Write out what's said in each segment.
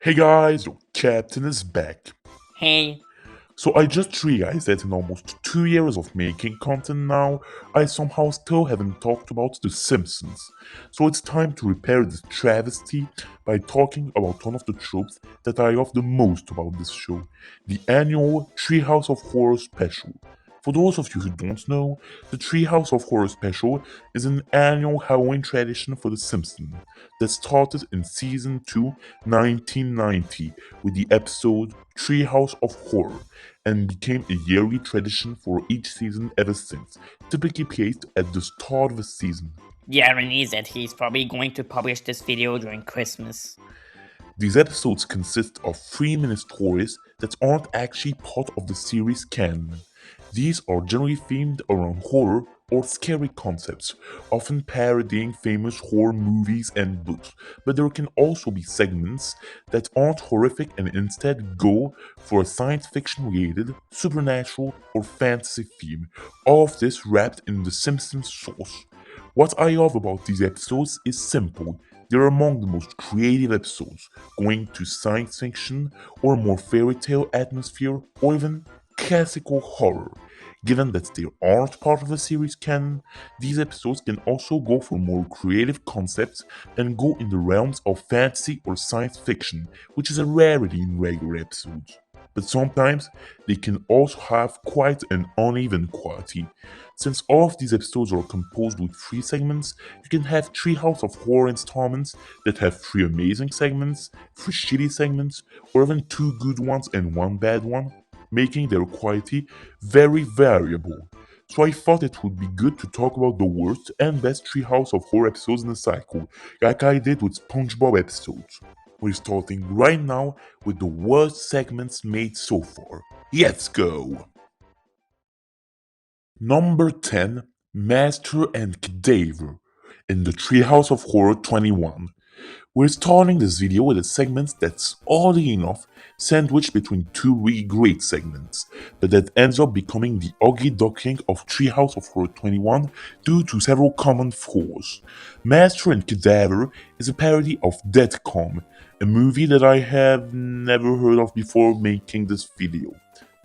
Hey guys, your captain is back. Hey, So I just realized that in almost 2 years of making content now, I somehow still haven't talked about The Simpsons. So it's time to repair this travesty by talking about one of the tropes that I love the most about this show, the annual Treehouse of Horror special. For those of you who don't know, the Treehouse of Horror special is an annual Halloween tradition for The Simpsons that started in season 2, 1990, with the episode Treehouse of Horror and became a yearly tradition for each season ever since, typically placed at the start of the season. the irony is that he's probably going to publish this video during Christmas. These episodes consist of 3-minute stories that aren't actually part of the series canon. These are generally themed around horror or scary concepts, often parodying famous horror movies and books, but there can also be segments that aren't horrific and instead go for a science fiction related, supernatural, or fantasy theme, all of this wrapped in the Simpsons sauce. What I love about these episodes is simple. They're among the most creative episodes, going to science fiction or more fairy tale atmosphere or even classical horror. Given that they aren't part of the series canon, these episodes can also go for more creative concepts and go in the realms of fantasy or science fiction, which is a rarity in regular episodes. But sometimes they can also have quite an uneven quality. Since all of these episodes are composed with 3 segments, you can have Treehouse of Horror installments that have 3 amazing segments, 3 shitty segments, or even 2 good ones and 1 bad one, making their quality very variable. So I thought it would be good to talk about the worst and best Treehouse of Horror episodes in the cycle, like I did with SpongeBob episodes. We're starting right now with the worst segments made so far. Let's go! Number 10, Master and Cadaver in the Treehouse of Horror 21. We're starting this video with a segment that's oddly enough sandwiched between 2 really great segments, but that ends up becoming the ugly duckling of Treehouse of Horror 21 due to several common flaws. Master and Cadaver is a parody of Dead Calm, a movie that I have never heard of before making this video.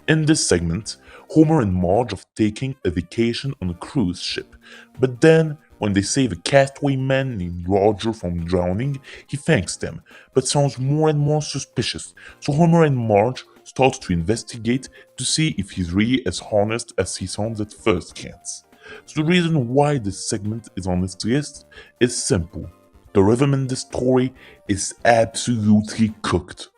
In this segment, Homer and Marge are taking a vacation on a cruise ship, but then when they save a castaway man named Roger from drowning, he thanks them, but sounds more and more suspicious, so Homer and Marge start to investigate to see if he's really as honest as he sounds at first glance. So the reason why this segment is on this list is simple. The rhythm in this story is absolutely cooked.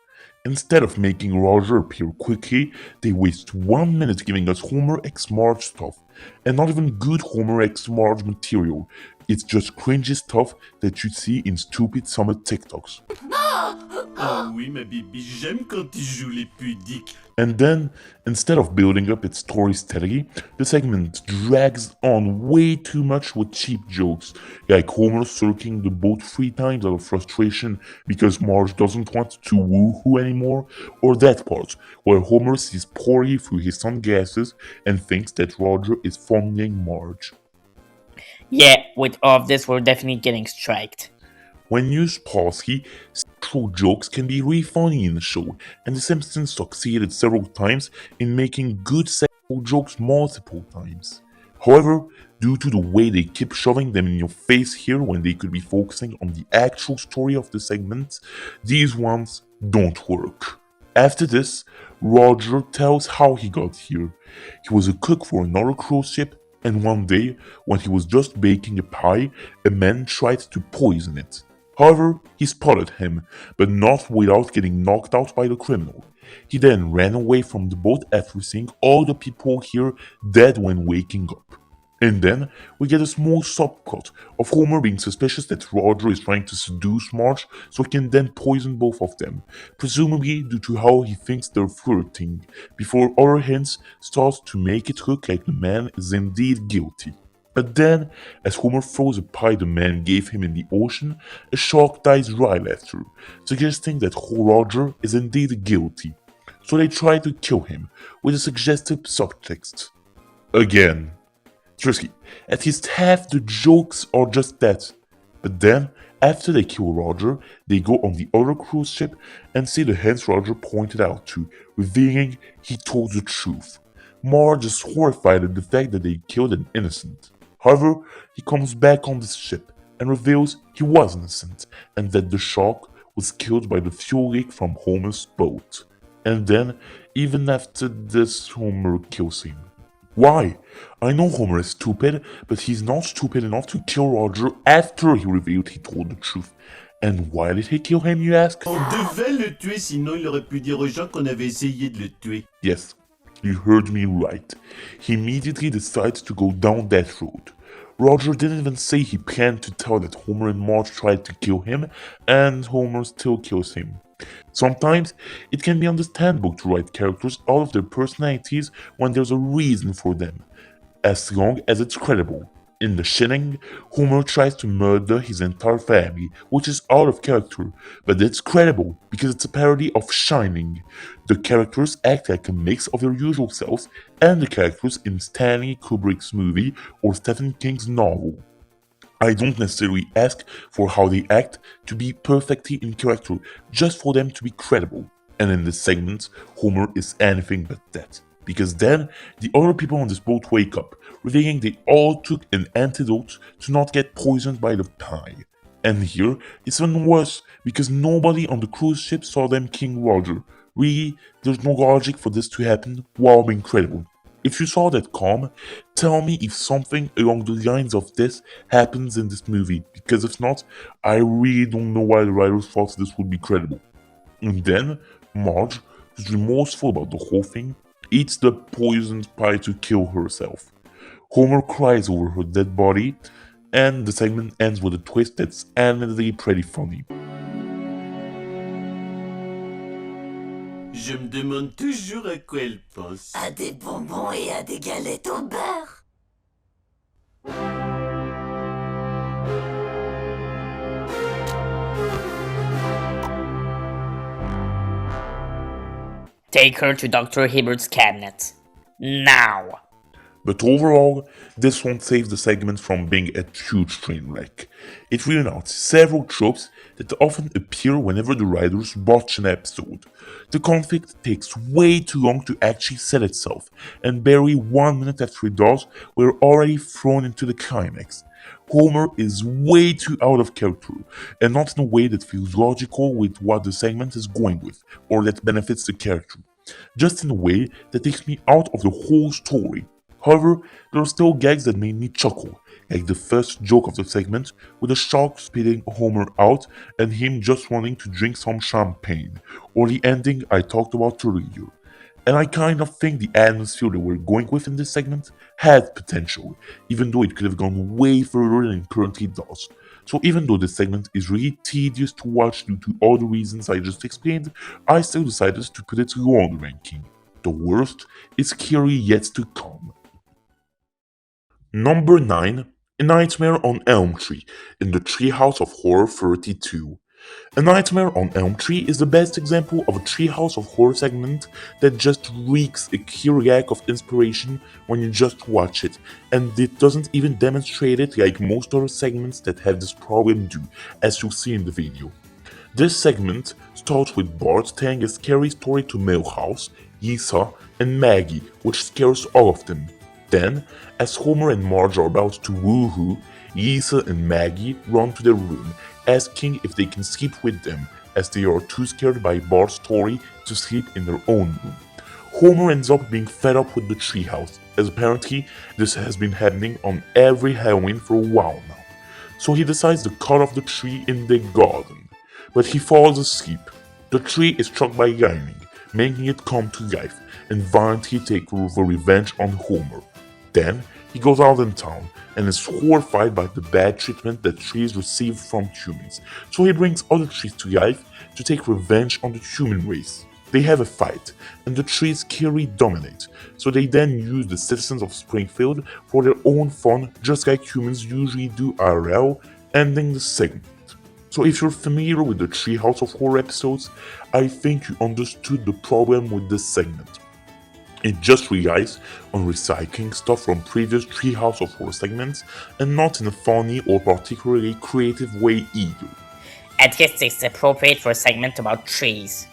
Instead of making Roger appear quickly, they waste 1 minute giving us Homer X Marge stuff, and not even good Homer X Marge material. It's just cringy stuff that you see in stupid summer TikToks. Oh oui, ma bibi, j'aime quand tu joues les pudiques. And then, instead of building up its story steadily, the segment drags on way too much with cheap jokes, like Homer circling the boat 3 times out of frustration because Marge doesn't want to woohoo anymore, or that part where Homer sees Porgy through his sunglasses and thinks that Roger is fondling Marge. Yeah, with all of this, we're definitely getting striked. When used sparsely, sexual jokes can be really funny in the show, and The Simpsons succeeded several times in making good sexual jokes multiple times. However, due to the way they keep shoving them in your face here when they could be focusing on the actual story of the segment, these ones don't work. After this, Roger tells how he got here. He was a cook for another cruise ship, and one day, when he was just baking a pie, a man tried to poison it. However, he spotted him, but not without getting knocked out by the criminal. He then ran away from the boat after seeing all the people here dead when waking up. And then we get a small subplot of Homer being suspicious that Roger is trying to seduce Marge so he can then poison both of them, presumably due to how he thinks they're flirting, before other hints start to make it look like the man is indeed guilty. But then, as Homer throws a pie the man gave him in the ocean, a shark dies right after, suggesting that Roger is indeed guilty. So they try to kill him, with a suggestive subtext. Again. Seriously, at least half the jokes are just that. But then, after they kill Roger, they go on the other cruise ship and see the hands Roger pointed out to, revealing he told the truth. Marge is horrified at the fact that they killed an innocent. However, he comes back on this ship and reveals he was innocent and that the shark was killed by the fuel leak from Homer's boat. And then, even after this, Homer kills him. Why? I know Homer is stupid, but he's not stupid enough to kill Roger after he revealed he told the truth. And why did he kill him, you ask? On devait le tuer, sinon il aurait pu dire aux gens qu'on avait essayé de le tuer. Yes, you heard me right. He immediately decides to go down that road. Roger didn't even say he planned to tell that Homer and Marge tried to kill him, and Homer still kills him. Sometimes it can be understandable to write characters out of their personalities when there's a reason for them, as long as it's credible. In The Shining, Homer tries to murder his entire family, which is out of character, but it's credible because it's a parody of Shining. The characters act like a mix of their usual selves and the characters in Stanley Kubrick's movie or Stephen King's novel. I don't necessarily ask for how they act to be perfectly in character, just for them to be credible. And in this segment, Homer is anything but that. Because then, the other people on this boat wake up, revealing they all took an antidote to not get poisoned by the pie. And here, it's even worse, because nobody on the cruise ship saw them killing Roger. Really, there's no logic for this to happen while being credible. If you saw that calm, tell me if something along the lines of this happens in this movie, because if not, I really don't know why the writers thought this would be credible. And then, Marge, who's remorseful about the whole thing, eats the poisoned pie to kill herself. Homer cries over her dead body, and the segment ends with a twist that's admittedly pretty funny. Je me demande toujours à quoi elle pense. À des bonbons et à des galettes au beurre. Take her to Dr. Hibbert's cabinet. Now! But overall, this won't save the segment from being a huge train wreck. It reunites several tropes that often appear whenever the writers botch an episode. The conflict takes way too long to actually set itself, and barely 1 minute after it does, we're already thrown into the climax. Homer is way too out of character, and not in a way that feels logical with what the segment is going with, or that benefits the character. Just in a way that takes me out of the whole story. However, there are still gags that made me chuckle, like the first joke of the segment with the shark spitting Homer out and him just wanting to drink some champagne, or the ending I talked about earlier. And I kind of think the atmosphere that we're going with in this segment had potential, even though it could have gone way further than it currently does. So even though this segment is really tedious to watch due to all the reasons I just explained, I still decided to put it low on the ranking. The worst is scary yet to come. Number 9. A Nightmare on Elm Tree in the Treehouse of Horror 32. A Nightmare on Elm Tree is the best example of a Treehouse of Horror segment that just reeks a clear lack of inspiration when you just watch it, and it doesn't even demonstrate it like most other segments that have this problem do, as you'll see in the video. This segment starts with Bart telling a scary story to Milhouse, Lisa, and Maggie, which scares all of them. Then, as Homer and Marge are about to woohoo, Lisa and Maggie run to their room, asking if they can sleep with them, as they are too scared by Bart's story to sleep in their own room. Homer ends up being fed up with the treehouse, as apparently this has been happening on every Halloween for a while now. So he decides to cut off the tree in the garden. But he falls asleep. The tree is struck by lightning, making it come to life, and violently take revenge on Homer. Then, he goes out in town and is horrified by the bad treatment that trees receive from humans, so he brings other trees to life to take revenge on the human race. They have a fight, and the trees clearly dominate, so they then use the citizens of Springfield for their own fun, just like humans usually do IRL, ending the segment. So if you're familiar with the Treehouse of Horror episodes, I think you understood the problem with this segment. It just relies on recycling stuff from previous Treehouse of Horror segments and not in a funny or particularly creative way either. At least it's appropriate for a segment about trees.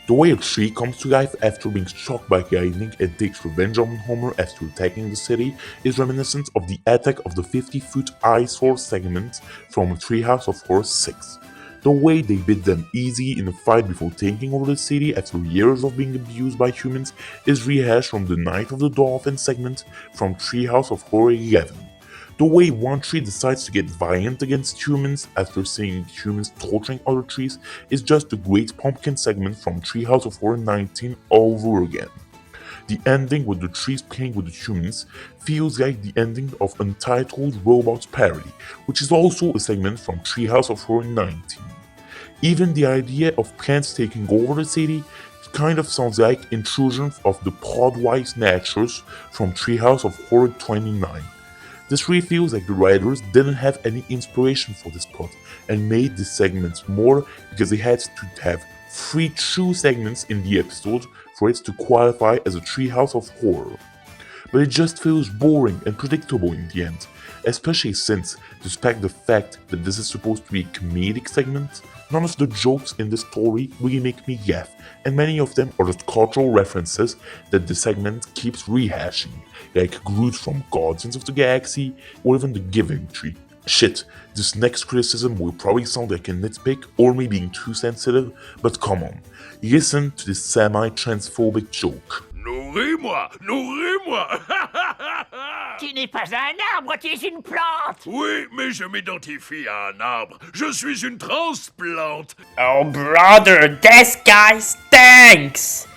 The way a tree comes to life after being struck by lightning and takes revenge on Homer after attacking the city is reminiscent of the attack of the 50-foot eyesore segment from Treehouse of Horror 6. The way they beat them easy in a fight before taking over the city after years of being abused by humans is rehashed from the Night of the Dolphin segment from Treehouse of Horror 11. The way one tree decides to get violent against humans after seeing humans torturing other trees is just the Great Pumpkin segment from Treehouse of Horror 19 all over again. The ending with the trees playing with the humans feels like the ending of Untitled Robots Parody, which is also a segment from Treehouse of Horror 19. Even the idea of plants taking over the city kind of sounds like intrusion of the podwise Snatchers from Treehouse of Horror 29. This really feels like the writers didn't have any inspiration for this plot and made this segment more because they had to have 3 true segments in the episode for it to qualify as a Treehouse of Horror. But it just feels boring and predictable in the end, especially since, despite the fact that this is supposed to be a comedic segment, none of the jokes in the story really make me laugh, and many of them are just cultural references that the segment keeps rehashing, like Groot from Guardians of the Galaxy, or even the Giving Tree. Shit, this next criticism will probably sound like a nitpick or me being too sensitive, but come on, listen to this semi-transphobic joke. Nourris-moi! Nourris-moi! Tu n'es pas un arbre, tu es une plante! Oui, mais je m'identifie à un arbre. Je suis une transplante. Oh brother, this guy stinks!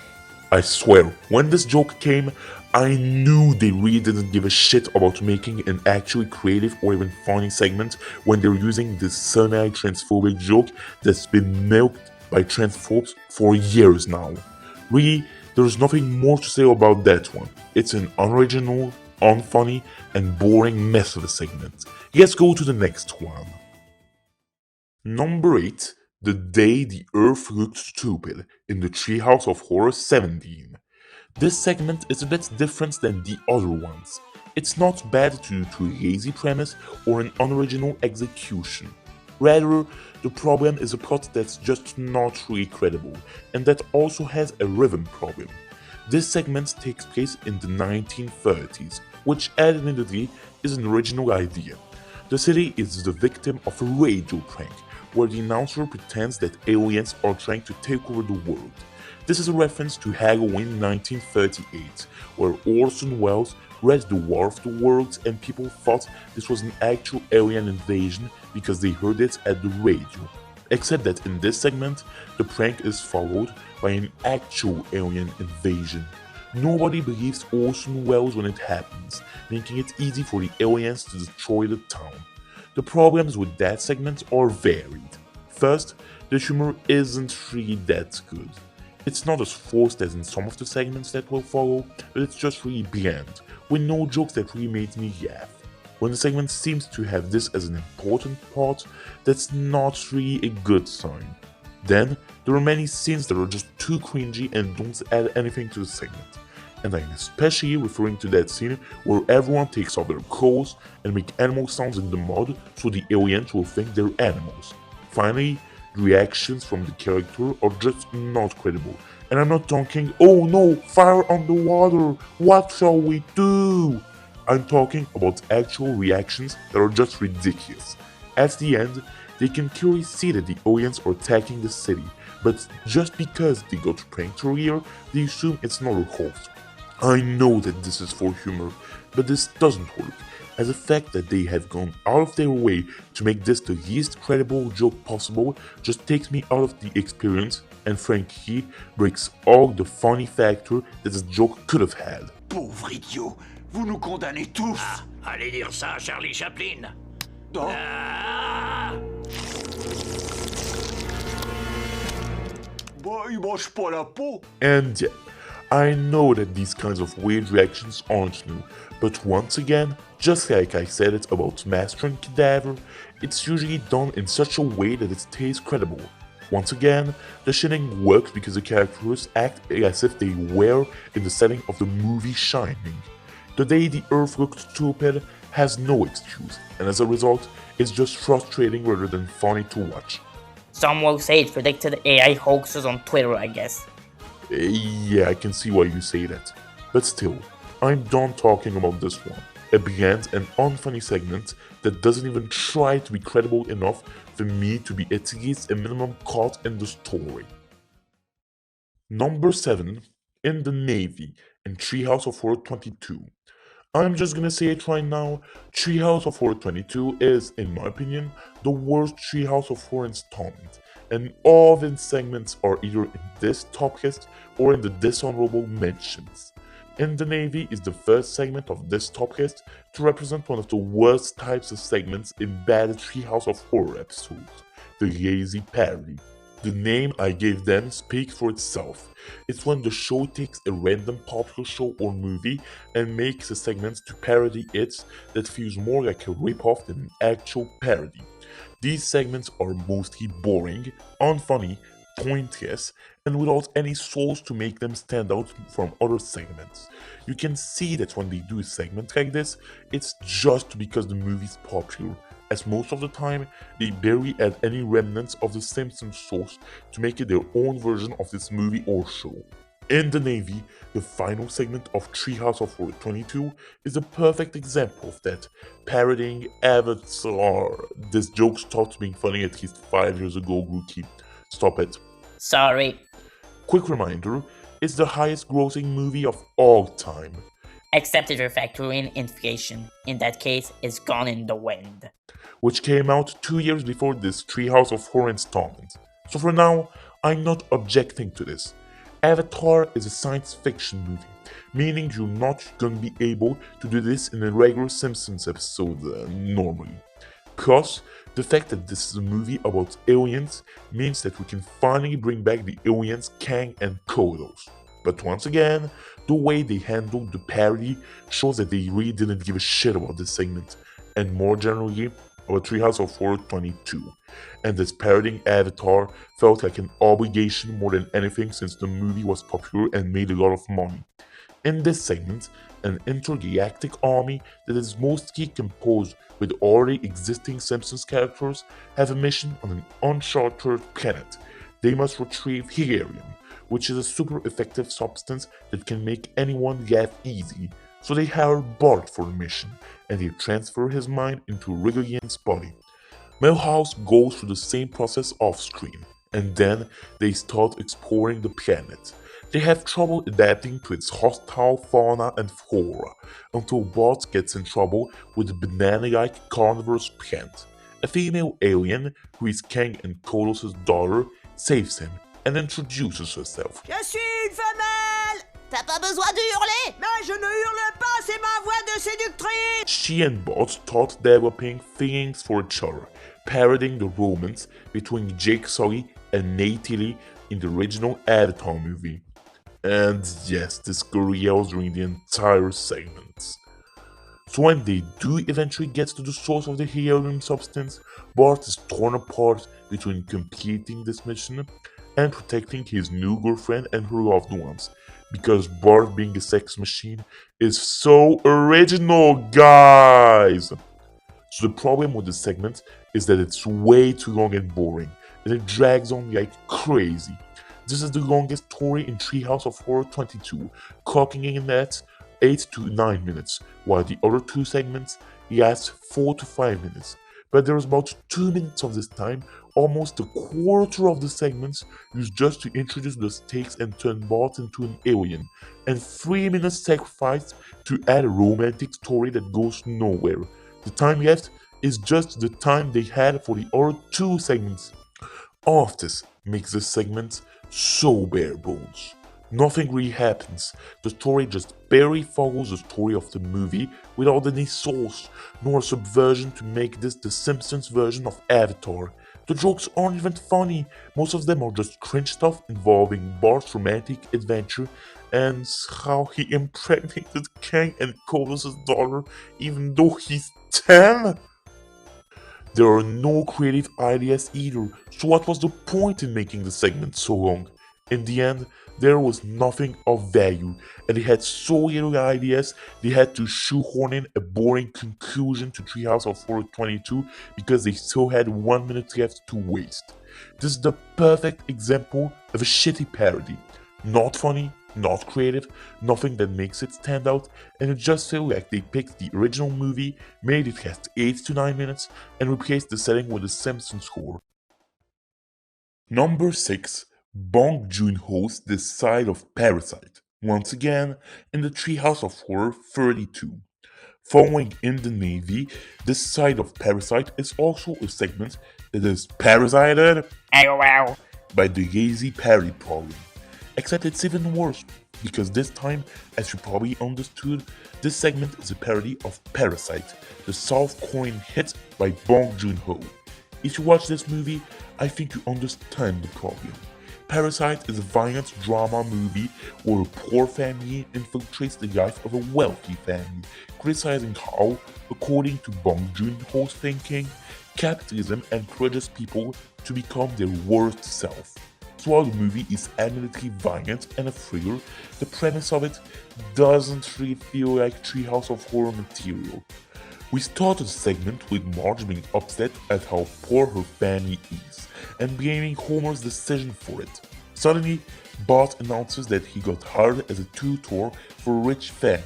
I swear, when this joke came, I knew they really didn't give a shit about making an actually creative or even funny segment when they're using this semi-transphobic joke that's been milked by transphobes for years now. Really, there's nothing more to say about that one. It's an unoriginal, unfunny, and boring mess of a segment. Let's go to the next one. Number 8. The Day the Earth Looked Stupid in the Treehouse of Horror 17. This segment is a bit different than the other ones. It's not bad due to a lazy premise or an unoriginal execution. Rather, the problem is a plot that's just not really credible, and that also has a rhythm problem. This segment takes place in the 1930s, which admittedly is an original idea. The city is the victim of a radio prank, where the announcer pretends that aliens are trying to take over the world. This is a reference to Halloween 1938, where Orson Welles read The War of the Worlds and people thought this was an actual alien invasion because they heard it at the radio. Except that in this segment, the prank is followed by an actual alien invasion. Nobody believes Orson Welles when it happens, making it easy for the aliens to destroy the town. The problems with that segment are varied. First, the humor isn't really that good. It's not as forced as in some of the segments that will follow, but it's just really bland, with no jokes that really made me laugh. When the segment seems to have this as an important part, that's not really a good sign. Then, there are many scenes that are just too cringy and don't add anything to the segment. And I'm especially referring to that scene where everyone takes off their clothes and make animal sounds in the mud so the aliens will think they're animals. Finally, the reactions from the character are just not credible. And I'm not talking, oh no, fire on the water, what shall we do? I'm talking about actual reactions that are just ridiculous. At the end, they can clearly see that the aliens are attacking the city, but just because they got pranked earlier, they assume it's not a hoax. I know that this is for humor, but this doesn't work, as the fact that they have gone out of their way to make this the least credible joke possible just takes me out of the experience and frankly breaks all the funny factor that this joke could have had. Pauvre idiot, vous nous condamnez tous. Ah, allez dire ça à Charlie Chaplin. Non. Ah. Bah, il mange pas la peau. And yeah, I know that these kinds of weird reactions aren't new, but once again, just like I said it about Master and Cadaver, it's usually done in such a way that it stays credible. Once again, the shading works because the characters act as if they were in the setting of the movie Shining. The day the Earth looked stupid has no excuse, and as a result, it's just frustrating rather than funny to watch. Some will say it predicted AI hoaxes on Twitter, I guess. Yeah, I can see why you say that. But still, I'm done talking about this one. A bland and unfunny segment that doesn't even try to be credible enough for me to be at least a minimum caught in the story. Number 7, In the Navy, in Treehouse of Horror 22. I'm just gonna say it right now, Treehouse of Horror 22 is, in my opinion, the worst Treehouse of Horror installment, and all of its segments are either in this top list or in the dishonorable mentions. In the Navy is the first segment of this top list to represent one of the worst types of segments in bad Treehouse of Horror episodes, the lazy parody. The name I gave them speaks for itself. It's when the show takes a random popular show or movie and makes a segment to parody it that feels more like a ripoff than an actual parody. These segments are mostly boring, unfunny, pointless, and without any souls to make them stand out from other segments. You can see that when they do a segment like this, it's just because the movie's popular, as most of the time they barely add any remnants of the Simpsons source to make it their own version of this movie or show. In the Navy, the final segment of Treehouse of Horror 22 is a perfect example of that, parodying Avatar. This joke stopped being funny at least 5 years ago, Rookie. Stop it. Sorry. Quick reminder, it's the highest grossing movie of all time. Except if you're factoring inflation. In that case, it's gone in the wind. Which came out 2 years before this Treehouse of Horror installment. So for now, I'm not objecting to this. Avatar is a science fiction movie, meaning you're not gonna be able to do this in a regular Simpsons episode normally. Plus, the fact that this is a movie about aliens means that we can finally bring back the aliens Kang and Kodos. But once again, the way they handled the parody shows that they really didn't give a shit about this segment, and more generally, about Treehouse of Horror 22. And this parodying Avatar felt like an obligation more than anything since the movie was popular and made a lot of money. In this segment, an intergalactic army that is mostly composed with already existing Simpsons characters have a mission on an uncharted planet. They must retrieve helium, which is a super effective substance that can make anyone laugh easy. So they hire Bart for the mission, and they transfer his mind into Rigelian's body. Milhouse goes through the same process off-screen, and then they start exploring the planet. They have trouble adapting to its hostile fauna and flora, until Bart gets in trouble with a banana-like carnivorous plant. A female alien, who is Kang and Kodos' daughter, saves him and introduces herself. Je suis une femelle! T'as pas besoin de hurler! Mais je ne hurle pas, c'est ma voix de séductrice! She and Bart start developing feelings for each other, parodying the romance between Jake Sully and Nate Tilly in the original Avatar movie. And yes, this girl yells during the entire segment. So when they do eventually get to the source of the helium substance, Bart is torn apart between completing this mission and protecting his new girlfriend and her loved ones. Because Bart being a sex machine is so original, guys! So the problem with this segment is that it's way too long and boring, and it drags on like crazy. This is the longest story in Treehouse of Horror 22, clocking in at 8 to 9 minutes, while the other two segments last 4 to 5 minutes. But there's about 2 minutes of this time, almost a quarter of the segments used just to introduce the stakes and turn Bart into an alien, and 3 minutes sacrificed to add a romantic story that goes nowhere. The time left is just the time they had for the other two segments. All of this makes this segment so bare bones. Nothing really happens. The story just barely follows the story of the movie without any source, nor subversion to make this the Simpsons version of Avatar. The jokes aren't even funny, most of them are just cringe stuff involving Bart's romantic adventure and how he impregnated Kang and Kodos' daughter even though he's 10. There are no creative ideas either, so what was the point in making the segment so long? In the end, there was nothing of value, and they had so little ideas, they had to shoehorn in a boring conclusion to Treehouse of Horror 22 because they still had 1 minute left to waste. This is the perfect example of a shitty parody. Not funny, not creative, nothing that makes it stand out, and it just feels like they picked the original movie, made it last 8 to 9 minutes, and replaced the setting with a Simpsons score. Number 6. Bong Joon-ho's The Side of Parasite, once again in the Treehouse of Horror 32. Following in the Navy, This Side of Parasite is also a segment that is parasited LOL. by the lazy parody problem. Except it's even worse, because this time, as you probably understood, this segment is a parody of Parasite, the South Korean hit by Bong Joon-ho. If you watch this movie, I think you understand the problem. Parasite is a violent drama movie where a poor family infiltrates the life of a wealthy family, criticizing how, according to Bong Joon-ho's thinking, capitalism encourages people to become their worst self. So while the movie is admittedly violent and a thriller, the premise of it doesn't really feel like Treehouse of Horror material. We started the segment with Marge being upset at how poor her family is, and blaming Homer's decision for it. Suddenly, Bart announces that he got hired as a tutor for a rich family.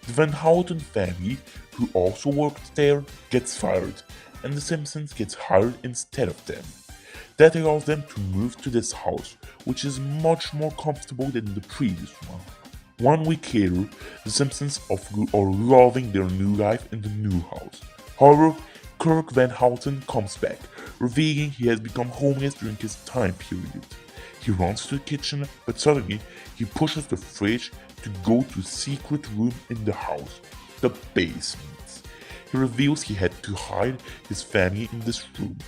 The Van Houten family, who also worked there, gets fired, and the Simpsons gets hired instead of them. That allows them to move to this house, which is much more comfortable than the previous one. 1 week later, the Simpsons are loving their new life in the new house. However, Kirk Van Houten comes back, revealing he has become homeless during his time period. He runs to the kitchen, but suddenly he pushes the fridge to go to a secret room in the house, the basement. He reveals he had to hide his family in this room.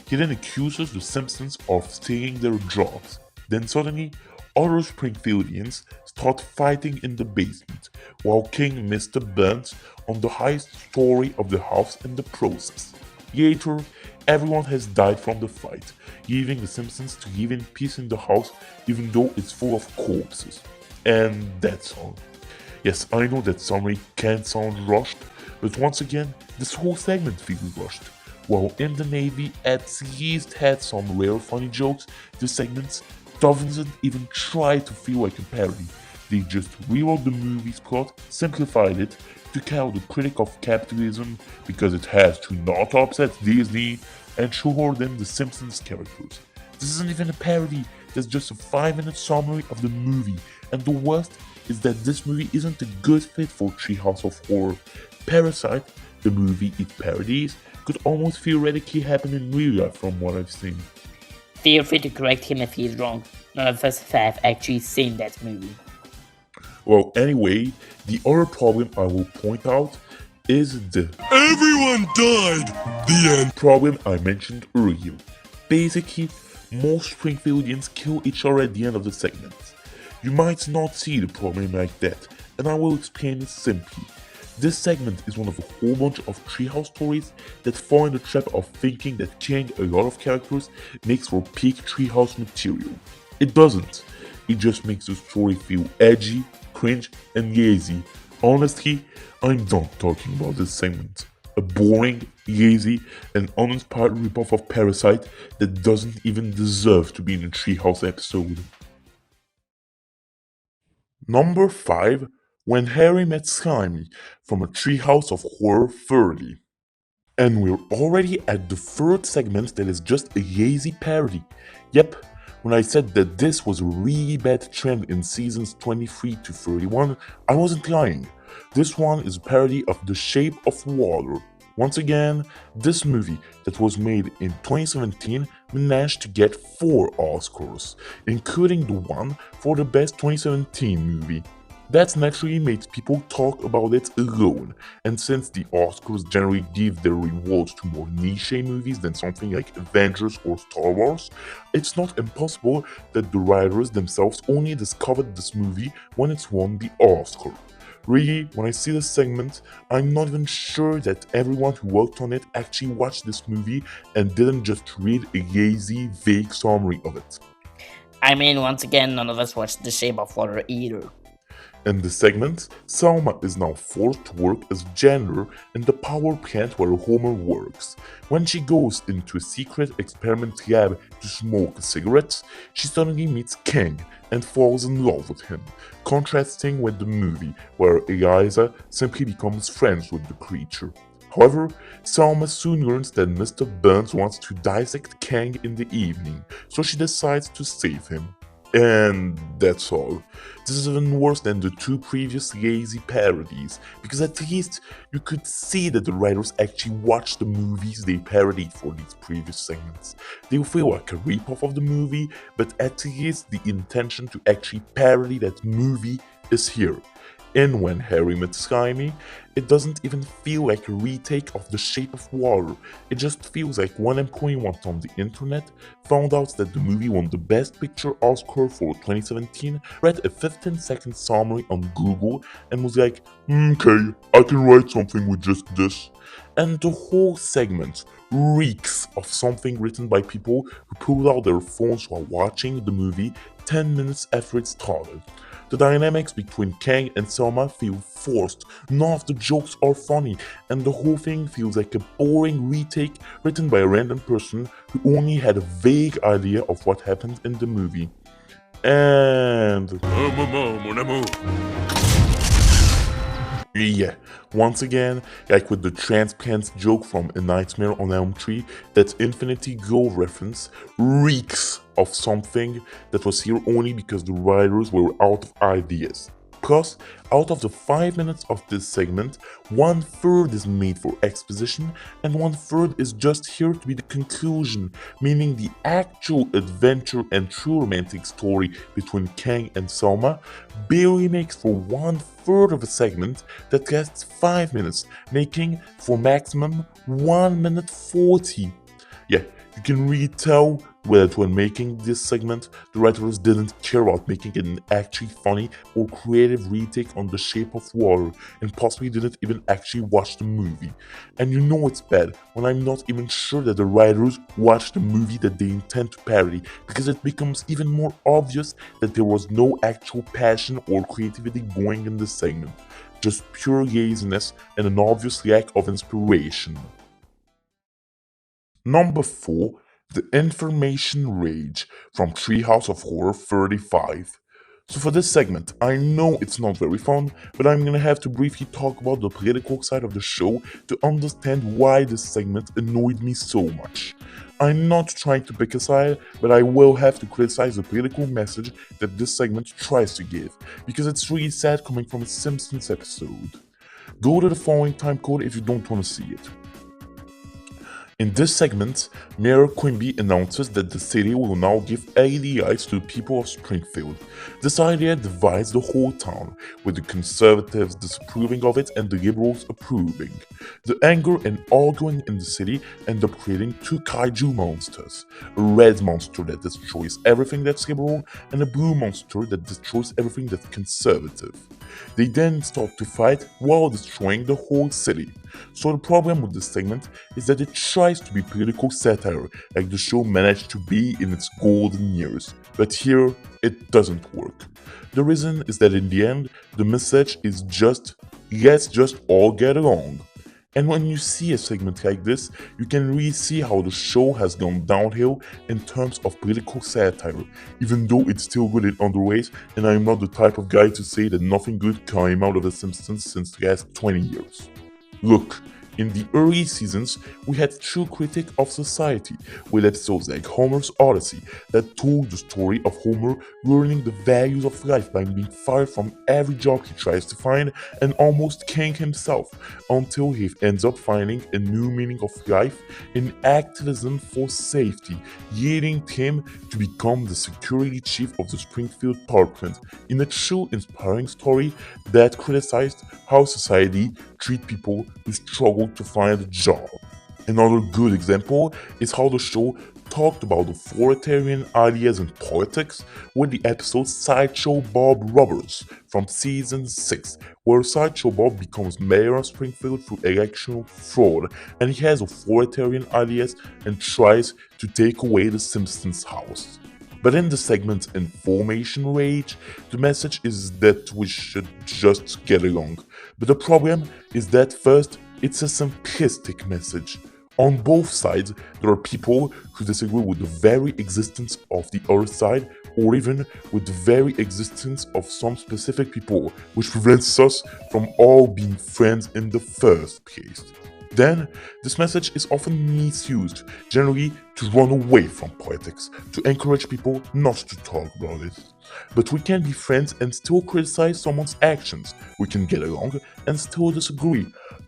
He then accuses the Simpsons of stealing their jobs. Then suddenly, other Springfieldians start fighting in the basement, while King Mr. Burns on the highest story of the house in the process. Later, everyone has died from the fight, leaving the Simpsons to live in peace in the house even though it's full of corpses. And that's all. Yes, I know that summary can sound rushed, but once again, this whole segment feels rushed. While In the Navy at least had some rare funny jokes, this segment doesn't even try to feel like a parody. They just rewrote the movie's plot, simplified it, took out the critic of capitalism because it has to not upset Disney, and shoehorned in the Simpsons characters. This isn't even a parody, that's just a 5-minute summary of the movie, and the worst is that this movie isn't a good fit for Treehouse of Horror. Parasite, the movie it parodies, could almost theoretically happen in real life from what I've seen. Feel free to correct him if he's wrong. None of us have actually seen that movie. Well, anyway, the other problem I will point out is the "everyone died" the end problem I mentioned earlier. Basically, most Springfieldians kill each other at the end of the segment. You might not see the problem like that, and I will explain it simply. This segment is one of a whole bunch of Treehouse stories that fall in the trap of thinking that killing a lot of characters makes for peak Treehouse material. It doesn't. It just makes the story feel edgy, cringe, and lazy. Honestly, I'm done talking about this segment. A boring, lazy, and uninspired ripoff of Parasite that doesn't even deserve to be in a Treehouse episode. Number 5. When Harry Met Slimy, from a Treehouse of Horror 30. And we're already at the third segment that is just a lazy parody. Yep, when I said that this was a really bad trend in seasons 23 to 31, I wasn't lying. This one is a parody of The Shape of Water. Once again, this movie that was made in 2017 managed to get 4 Oscars, including the one for the best 2017 movie. That naturally made people talk about it alone, and since the Oscars generally give their rewards to more niche movies than something like Avengers or Star Wars, it's not impossible that the writers themselves only discovered this movie when it's won the Oscar. Really, when I see this segment, I'm not even sure that everyone who worked on it actually watched this movie and didn't just read a lazy, vague summary of it. I mean, once again, none of us watched The Shape of Water either. In this segment, Selma is now forced to work as janitor in the power plant where Homer works. When she goes into a secret experiment lab to smoke cigarettes, she suddenly meets King and falls in love with him, contrasting with the movie where Eliza simply becomes friends with the creature. However, Selma soon learns that Mr. Burns wants to dissect Kang in the evening, so she decides to save him. And that's all. This is even worse than the two previous lazy parodies, because at least you could see that the writers actually watched the movies they parodied for these previous segments. They will feel like a ripoff of the movie, but at least the intention to actually parody that movie is here. And when Harry met Slimy, it doesn't even feel like a retake of The Shape of Water. It just feels like one employee went on the internet, found out that the movie won the Best Picture Oscar for 2017, read a 15-second summary on Google, and was like, okay, I can write something with just this. And the whole segment reeks of something written by people who pulled out their phones while watching the movie 10 minutes after it started. The dynamics between Kang and Selma feel forced, none of the jokes are funny, and the whole thing feels like a boring retake written by a random person who only had a vague idea of what happened in the movie. And... Mon amour. yeah, once again, like with the transplants joke from A Nightmare on Elm Tree, that Infinity Glow reference reeks of something that was here only because the writers were out of ideas. Plus, out of the 5 minutes of this segment, 1/3 is made for exposition and 1/3 is just here to be the conclusion, meaning the actual adventure and true romantic story between Kang and Selma barely makes for 1/3 of a segment that lasts 5 minutes, making for maximum 1 minute 40. Yeah, you can really tell that when making this segment, the writers didn't care about making it an actually funny or creative retake on The Shape of Water, and possibly didn't even actually watch the movie. And you know it's bad when I'm not even sure that the writers watched the movie that they intend to parody, because it becomes even more obvious that there was no actual passion or creativity going in this segment, just pure laziness and an obvious lack of inspiration. Number 4. The Information Rage from Treehouse of Horror 35. So for this segment, I know it's not very fun, but I'm gonna have to briefly talk about the political side of the show to understand why this segment annoyed me so much. I'm not trying to pick a side, but I will have to criticize the political message that this segment tries to give, because it's really sad coming from a Simpsons episode. Go to the following time code if you don't want to see it. In this segment, Mayor Quimby announces that the city will now give LED lights to the people of Springfield. This idea divides the whole town, with the conservatives disapproving of it and the liberals approving. The anger and arguing in the city end up creating two kaiju monsters, a red monster that destroys everything that's liberal, and a blue monster that destroys everything that's conservative. They then start to fight while destroying the whole city. So the problem with this segment is that it tries to be political satire, like the show managed to be in its golden years, but here it doesn't work. The reason is that in the end, the message is just, let's just all get along. And when you see a segment like this, you can really see how the show has gone downhill in terms of political satire, even though it's still good in other ways, and I'm not the type of guy to say that nothing good came out of The Simpsons since the last 20 years. Look, in the early seasons, we had true critique of society, with episodes like Homer's Odyssey that told the story of Homer learning the values of life by being fired from every job he tries to find and almost killing himself, until he ends up finding a new meaning of life in activism for safety, leading him to become the security chief of the Springfield power plant, in a true inspiring story that criticized how society treats people who struggle to find a job. Another good example is how the show talked about authoritarian ideas in politics with the episode Sideshow Bob Roberts from season 6, where Sideshow Bob becomes mayor of Springfield through electoral fraud, and he has authoritarian ideas and tries to take away the Simpsons house. But in the segment Information Rage, the message is that we should just get along. But the problem is that first, it's a simplistic message. On both sides, there are people who disagree with the very existence of the other side, or even with the very existence of some specific people, which prevents us from all being friends in the first place. Then, this message is often misused, generally to run away from politics, to encourage people not to talk about it. But we can be friends and still criticize someone's actions. We can get along and still disagree.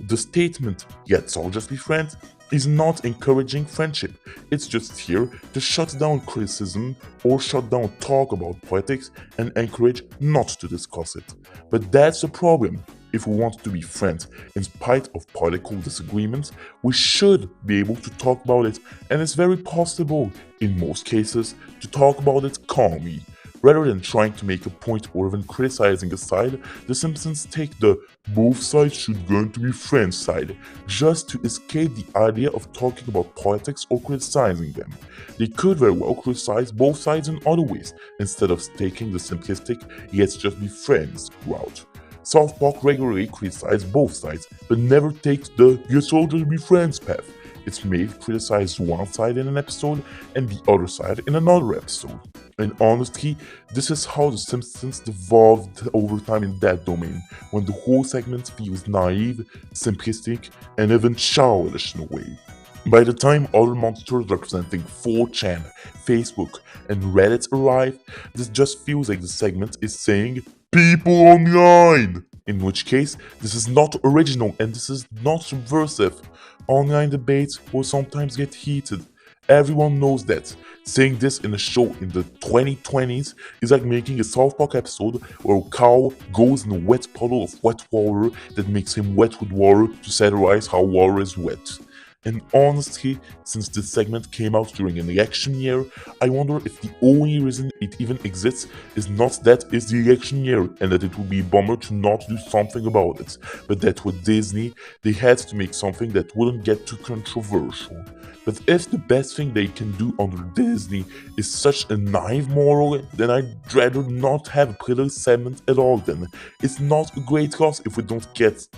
The statement, "Let's all just be friends," is not encouraging friendship. It's just here to shut down criticism or shut down talk about politics and encourage not to discuss it. But that's the problem. If we want to be friends in spite of political disagreements, we should be able to talk about it, and it's very possible, in most cases, to talk about it calmly. Rather than trying to make a point or even criticizing a side, the Simpsons take the "both sides should learn to be friends" side, just to escape the idea of talking about politics or criticizing them. They could very well criticize both sides in other ways, instead of taking the simplistic "let's just be friends" route. South Park regularly criticizes both sides, but never takes the "let's all just be friends" path. It's made criticize one side in an episode and the other side in another episode. And honestly, this is how The Simpsons evolved over time in that domain, when the whole segment feels naive, simplistic, and even childish in a way. By the time other monsters representing 4chan, Facebook, and Reddit arrive, this just feels like the segment is saying, "People online!" In which case, this is not original and this is not subversive. Online debates will sometimes get heated. Everyone knows that. Saying this in a show in the 2020s is like making a South Park episode where a cow goes in a wet puddle of wet water that makes him wet with water to satirize how water is wet. And honestly, since this segment came out during an election year, I wonder if the only reason it even exists is not that it's the election year and that it would be a bummer to not do something about it, but that with Disney, they had to make something that wouldn't get too controversial. But if the best thing they can do under Disney is such a naive moral, then I'd rather not have a political segment at all then. It's not a great loss if we don't get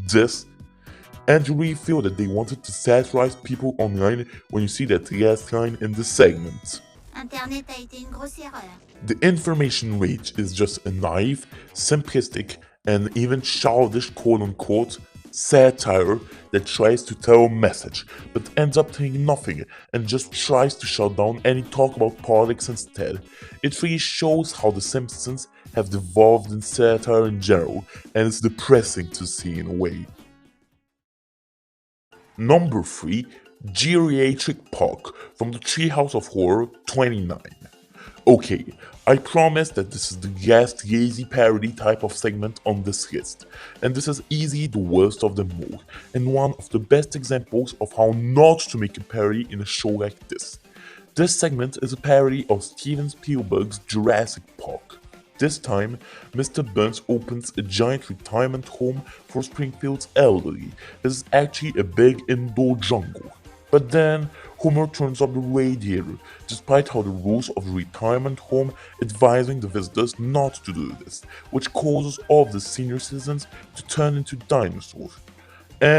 this. And you really feel that they wanted to satirize people online when you see that last line in the segment. Internet a été une grosse erreur. The information rage is just a naive, simplistic, and even childish quote-unquote satire that tries to tell a message, but ends up saying nothing and just tries to shut down any talk about politics instead. It really shows how The Simpsons have devolved in satire in general, and it's depressing to see in a way. Number 3, Geriatric Park from the Treehouse of Horror 29. Okay, I promise that this is the last lazy parody type of segment on this list, and this is easily the worst of them all, and one of the best examples of how not to make a parody in a show like this. This segment is a parody of Steven Spielberg's Jurassic Park. This time, Mr. Burns opens a giant retirement home for Springfield's elderly. This is actually a big indoor jungle. But then, Homer turns up the radiator, despite how the rules of the retirement home advising the visitors not to do this, which causes all of the senior citizens to turn into dinosaurs. And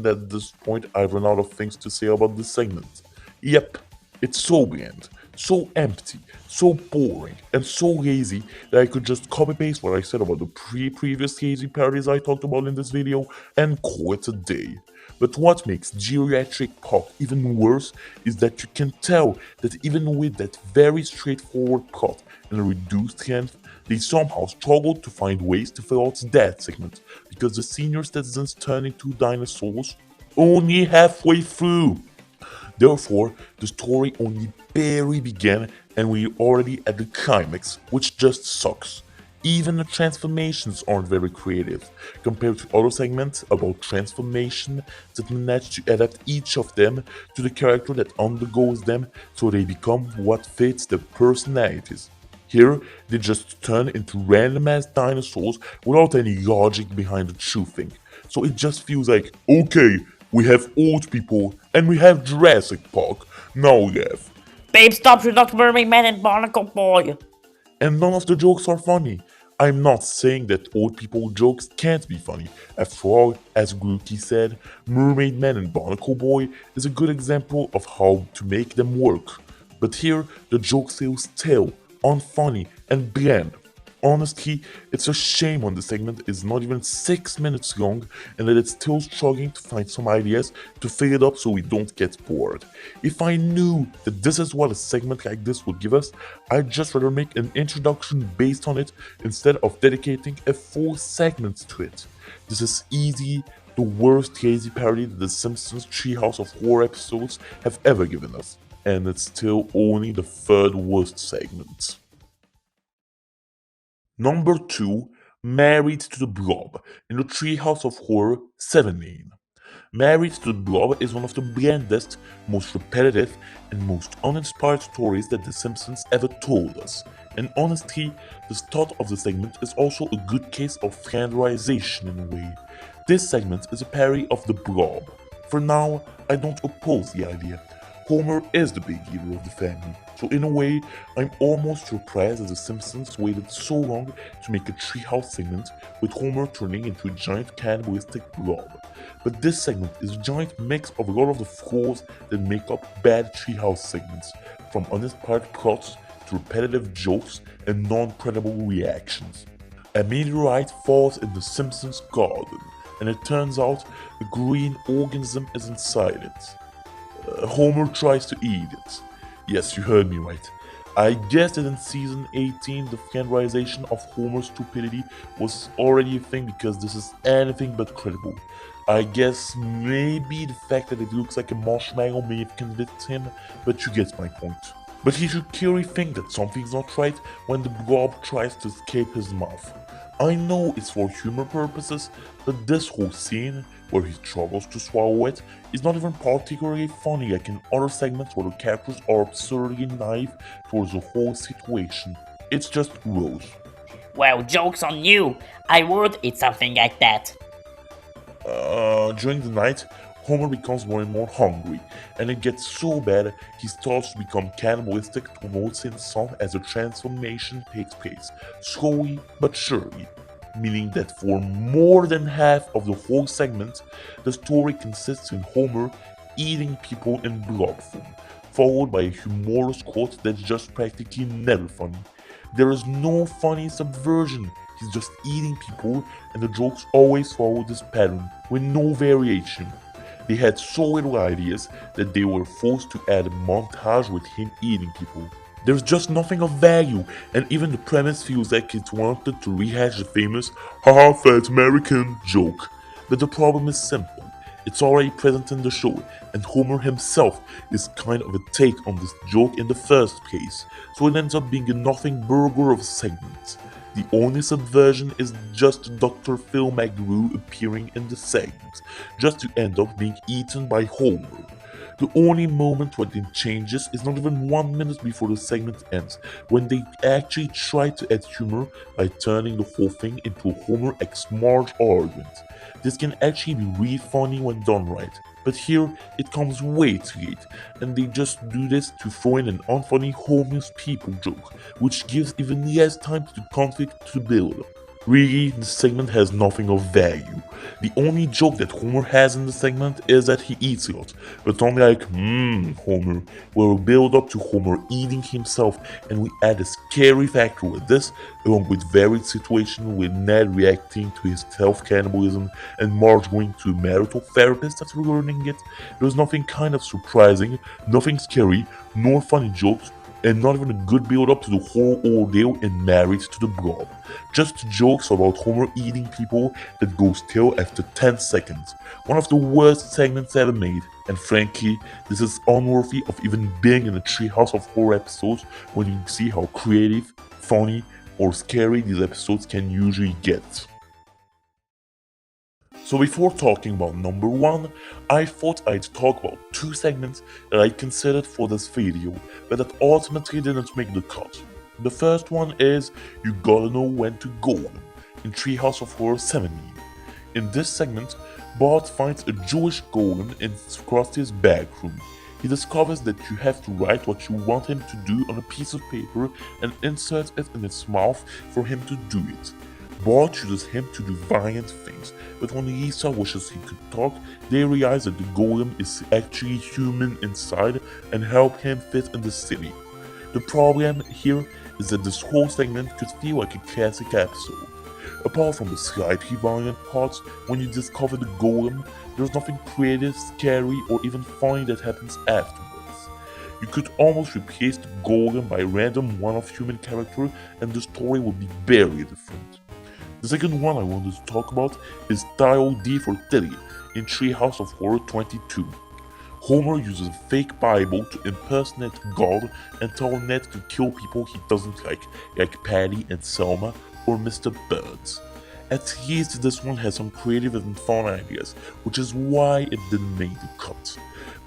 at this point, I've run out of things to say about this segment. Yep, it's so bland, so empty, so boring, and so lazy that I could just copy-paste what I said about the previous lazy parodies I talked about in this video and call it a day. But what makes Geriatric Park even worse is that you can tell that even with that very straightforward plot and a reduced length, they somehow struggled to find ways to fill out that segment, because the senior citizens turn into dinosaurs only halfway through. Therefore, the story only barely began and we're already at the climax, which just sucks. Even the transformations aren't very creative, compared to other segments about transformation that manage to adapt each of them to the character that undergoes them so they become what fits their personalities. Here, they just turn into random ass dinosaurs without any logic behind the true thing. So it just feels like, okay, we have old people and we have Jurassic Park, now laugh. Babe, stop, you're not Mermaid and Barnacle Boy. And none of the jokes are funny. I'm not saying that old people jokes can't be funny. After all, as Grookey said, Mermaid Man and Barnacle Boy is a good example of how to make them work. But here, the jokes feel stale, unfunny, and bland. Honestly, it's a shame when the segment is not even 6 minutes long and that it's still struggling to find some ideas to fill it up so we don't get bored. If I knew that this is what a segment like this would give us, I'd just rather make an introduction based on it instead of dedicating a full segment to it. This is easy the worst lazy parody that the Simpsons Treehouse of Horror episodes have ever given us, and it's still only the third worst segment. Number 2, Married to the Blob in the Treehouse of Horror 17. Married to the Blob is one of the blandest, most repetitive, and most uninspired stories that The Simpsons ever told us. And honestly, the start of the segment is also a good case of flanderization in a way. This segment is a parody of the Blob. For now, I don't oppose the idea. Homer is the big hero of the family, so in a way, I'm almost surprised that The Simpsons waited so long to make a treehouse segment with Homer turning into a giant cannibalistic blob. But this segment is a giant mix of a lot of the flaws that make up bad treehouse segments, from uninspired plots to repetitive jokes and non-credible reactions. A meteorite falls in The Simpsons' garden, and it turns out a green organism is inside it. Homer tries to eat it. Yes, you heard me right. I guess that in season 18 the flanderization of Homer's stupidity was already a thing because this is anything but credible. I guess maybe the fact that it looks like a marshmallow may have convinced him, but you get my point. But he should clearly think that something's not right when the blob tries to escape his mouth. I know it's for humor purposes, but this whole scene, where he struggles to swallow it, is not even particularly funny like in other segments where the characters are absurdly naive towards the whole situation. It's just gross. Well, joke's on you. I would eat something like that. During the night, Homer becomes more and more hungry, and it gets so bad he starts to become cannibalistic towards his son as the transformation takes place, slowly but surely. Meaning that for more than half of the whole segment, the story consists in Homer eating people in blob form, followed by a humorous quote that's just practically never funny. There is no funny subversion, he's just eating people, and the jokes always follow this pattern, with no variation. They had so little ideas that they were forced to add a montage with him eating people. There's just nothing of value, and even the premise feels like it wanted to rehash the famous "haha fat American" joke. But the problem is simple. It's already present in the show, and Homer himself is kind of a take on this joke in the first place, so it ends up being a nothing burger of a segment. The only subversion is just Dr. Phil McGrew appearing in the segment, just to end up being eaten by Homer. The only moment when it changes is not even 1 minute before the segment ends, when they actually try to add humor by turning the whole thing into a Homer x Marge argument. This can actually be really funny when done right, but here it comes way too late, and they just do this to throw in an unfunny homeless people joke, which gives even less time to the conflict to build. Really, this segment has nothing of value. The only joke that Homer has in the segment is that he eats a lot, but only like, Homer, where we build up to Homer eating himself, and we add a scary factor with this, along with varied situation with Ned reacting to his self-cannibalism and Marge going to a marital therapist after learning it. There's nothing kind of surprising, nothing scary, nor funny jokes, and not even a good build up to the whole ordeal in Married to the Blob. Just jokes about Homer eating people that go stale after 10 seconds. One of the worst segments ever made, and frankly, this is unworthy of even being in a Treehouse of Horror episodes when you see how creative, funny, or scary these episodes can usually get. So before talking about number 1, I thought I'd talk about 2 segments that I considered for this video, but that ultimately didn't make the cut. The first one is You Gotta Know When to Go in Treehouse of Horror 17. In this segment, Bart finds a Jewish golem in Krusty's back room. He discovers that you have to write what you want him to do on a piece of paper and insert it in its mouth for him to do it. Bart chooses him to do violent things, but when Lisa wishes he could talk, they realize that the golem is actually human inside and help him fit in the city. The problem here is that this whole segment could feel like a classic episode. Apart from the slightly violent parts, when you discover the golem, there's nothing creative, scary, or even funny that happens afterwards. You could almost replace the golem by a random one-off human character and the story would be very different. The second one I wanted to talk about is Tile D for Tilly in Treehouse of Horror 22. Homer uses a fake Bible to impersonate God and tell Ned to kill people he doesn't like Patty and Selma or Mr. Burns. At least this one has some creative and fun ideas, which is why it didn't make the cut.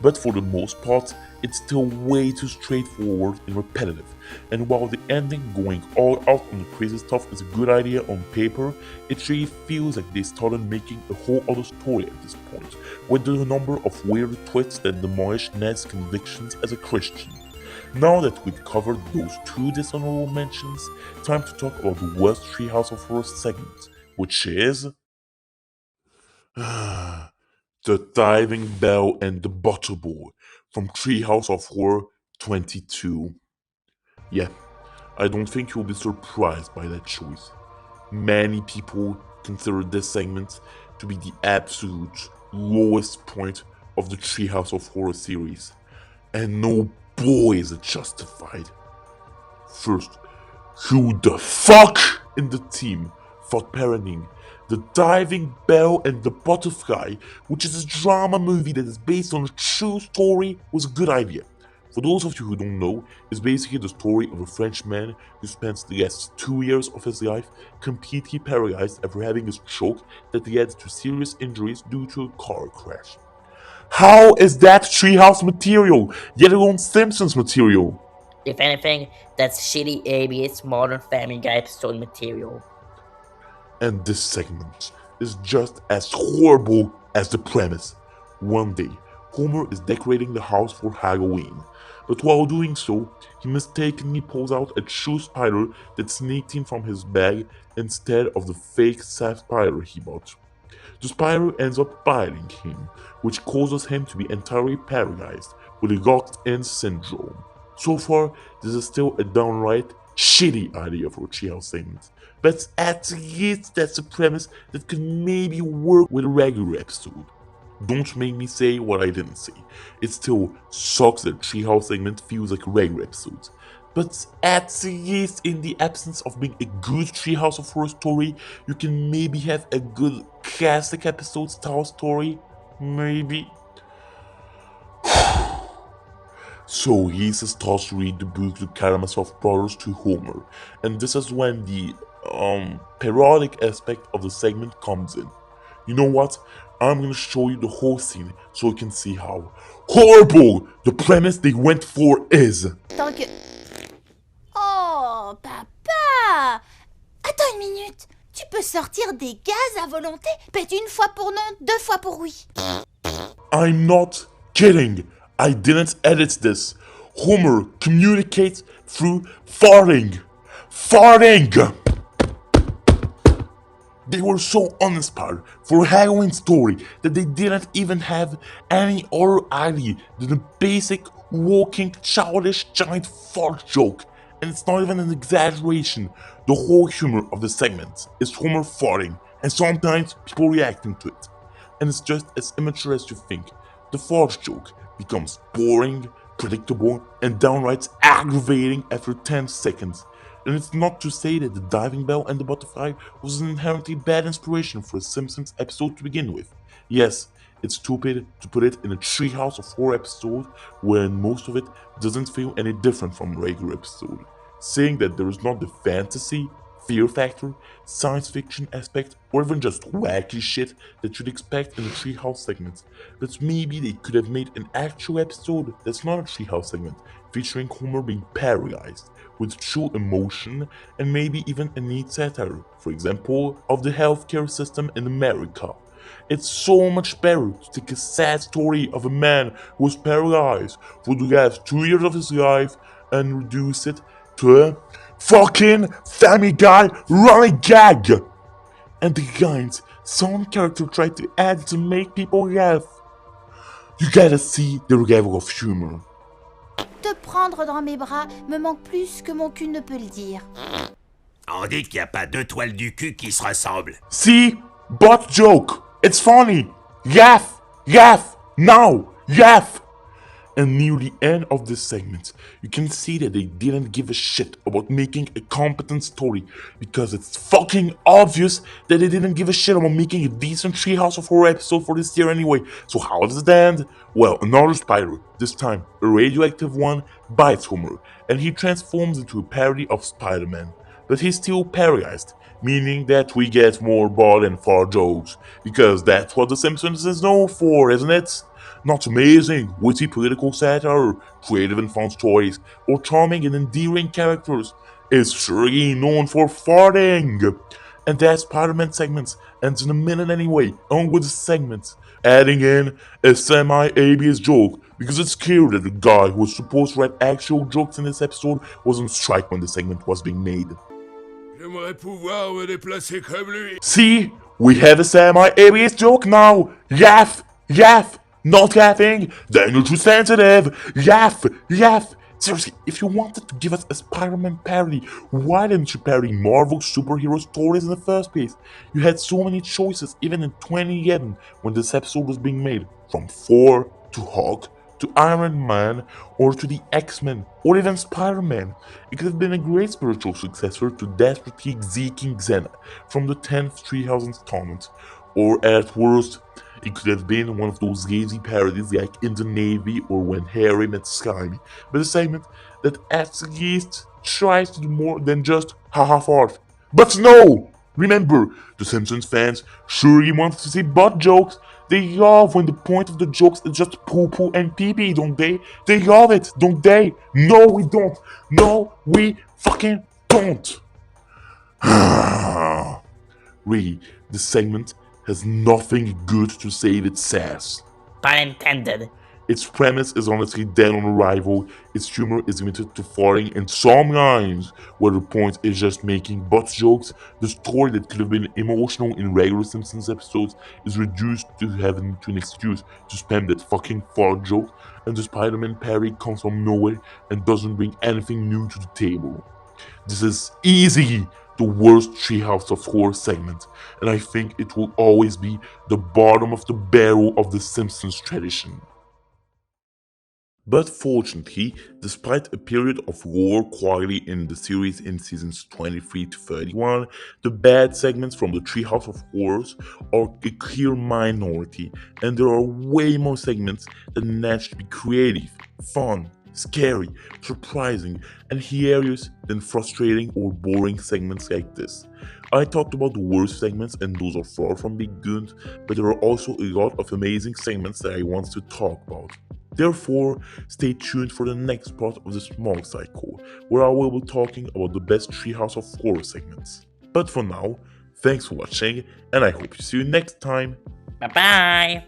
But for the most part, it's still way too straightforward and repetitive, and while the ending going all out on the crazy stuff is a good idea on paper, it really feels like they started making a whole other story at this point, with a number of weird twists that demolish Ned's convictions as a Christian. Now that we've covered those 2 dishonorable mentions, time to talk about the worst Treehouse of Horror segment, which is The Diving Bell and the Butterball from Treehouse of Horror 22. Yeah, I don't think you'll be surprised by that choice. Many people consider this segment to be the absolute lowest point of the Treehouse of Horror series. And no boy is it justified. First, who the fuck in the team thought parenting The Diving Bell and the Butterfly, which is a drama movie that is based on a true story, was a good idea? For those of you who don't know, it's basically the story of a French man who spends the last 2 years of his life completely paralyzed after having a stroke that led to serious injuries due to a car crash. How is that Treehouse material, yet alone Simpsons material? If anything, that's shitty ABS Modern Family Guy episode material. And this segment is just as horrible as the premise. One day, Homer is decorating the house for Halloween, but while doing so, he mistakenly pulls out a true spider that sneaked in from his bag instead of the fake spider he bought. The spider ends up biting him, which causes him to be entirely paralyzed with a locked-in syndrome. So far, this is still a downright shitty idea for a Treehouse segment, but at least that's a premise that could maybe work with a regular episode. Don't make me say what I didn't say. It still sucks that Treehouse segment feels like a regular episode, but at least in the absence of being a good Treehouse of Horror story, you can maybe have a good classic episode style story, maybe. So Lisa starts to read the book The Karamazov Brothers to Homer, and this is when the parodic aspect of the segment comes in. You know what? I'm gonna show you the whole scene so you can see how horrible the premise they went for is. Tant que... Oh, papa! Attends une minute. Tu peux sortir des gaz à volonté? Pète une fois pour non, 2 fois pour oui. I'm not kidding. I didn't edit this. Homer communicates through farting. Farting! They were so uninspired for a Halloween story that they didn't even have any other idea than a basic, walking, childish, giant fart joke. And it's not even an exaggeration. The whole humor of the segment is Homer farting, and sometimes people reacting to it. And it's just as immature as you think. The fart joke becomes boring, predictable, and downright aggravating after 10 seconds. And it's not to say that The Diving Bell and the Butterfly was an inherently bad inspiration for a Simpsons episode to begin with. Yes, it's stupid to put it in a Treehouse of Horror episode when most of it doesn't feel any different from a regular episode. Saying that there is not the fantasy, fear factor, science fiction aspect, or even just wacky shit that you'd expect in the Treehouse segment. But maybe they could have made an actual episode that's not a Treehouse segment, featuring Homer being paralyzed, with true emotion and maybe even a neat satire, for example, of the healthcare system in America. It's so much better to take a sad story of a man who was paralyzed for the last 2 years of his life and reduce it to a fucking Family Guy running gag. And the lines some character tried to add to make people laugh. You gotta see the level of humor. Te prendre dans mes bras me manque plus que mon cul ne peut le dire. On dit qu'il n'y a pas deux toiles du cul qui se ressemblent. See? Butt joke! It's funny! Laugh! Laugh! Now! Laugh! And near the end of this segment, you can see that they didn't give a shit about making a competent story because it's fucking obvious that they didn't give a shit about making a decent Treehouse of Horror episode for this year anyway. So how does it end? Well, another spider, this time a radioactive one, bites Homer, and he transforms into a parody of Spider-Man. But he's still paralyzed, meaning that we get more ball and far jokes, because that's what The Simpsons is known for, isn't it? Not amazing, witty political satire, creative and fun stories, or charming and endearing characters. It's surely known for farting. And that Spider-Man segment ends in a minute anyway, along with the segment, adding in a semi-ABS joke, because it's clear that the guy who was supposed to write actual jokes in this episode was on strike when the segment was being made. J'aimerais pouvoir me déplacer comme lui. See? We have a semi-ABS joke now! Laugh! Laugh! Not laughing? Then you're too sensitive! Laugh! Laugh! Seriously, if you wanted to give us a Spider-Man parody, why didn't you parody Marvel superhero stories in the first place? You had so many choices even in 2011 when this episode was being made. From Thor to Hulk to Iron Man or to the X-Men or even Spider-Man. It could have been a great spiritual successor to desperately exeking Xena from the 10th Treehouse installment. Or at worst, it could have been one of those lazy parodies like In the Navy or When Harry Met Slimy, but a segment that at least tries to do more than just haha fart. But no! Remember, the Simpsons fans surely want to see butt jokes. They love when the point of the jokes is just poo-poo and pee-pee, don't they? They love it, don't they? No, we don't. No, we fucking don't. Really, this segment has nothing good to say that says. Pun intended. Its premise is honestly dead on arrival, its humor is limited to farting and some lines, where the point is just making butt jokes. The story that could have been emotional in regular Simpsons episodes is reduced to having to an excuse to spam that fucking fart joke, and the Spider-Man parody comes from nowhere and doesn't bring anything new to the table. This is easily the worst Treehouse of Horror segment, and I think it will always be the bottom of the barrel of the Simpsons tradition. But fortunately, despite a period of lower quality in the series in seasons 23 to 31, the bad segments from the Treehouse of Horrors are a clear minority, and there are way more segments that manage to be creative, fun, scary, surprising, and hilarious than frustrating or boring segments like this. I talked about the worst segments, and those are far from being good, but there are also a lot of amazing segments that I want to talk about. Therefore, stay tuned for the next part of the small cycle, where I will be talking about the best Treehouse of Horror segments. But for now, thanks for watching, and I hope to see you next time. Bye bye.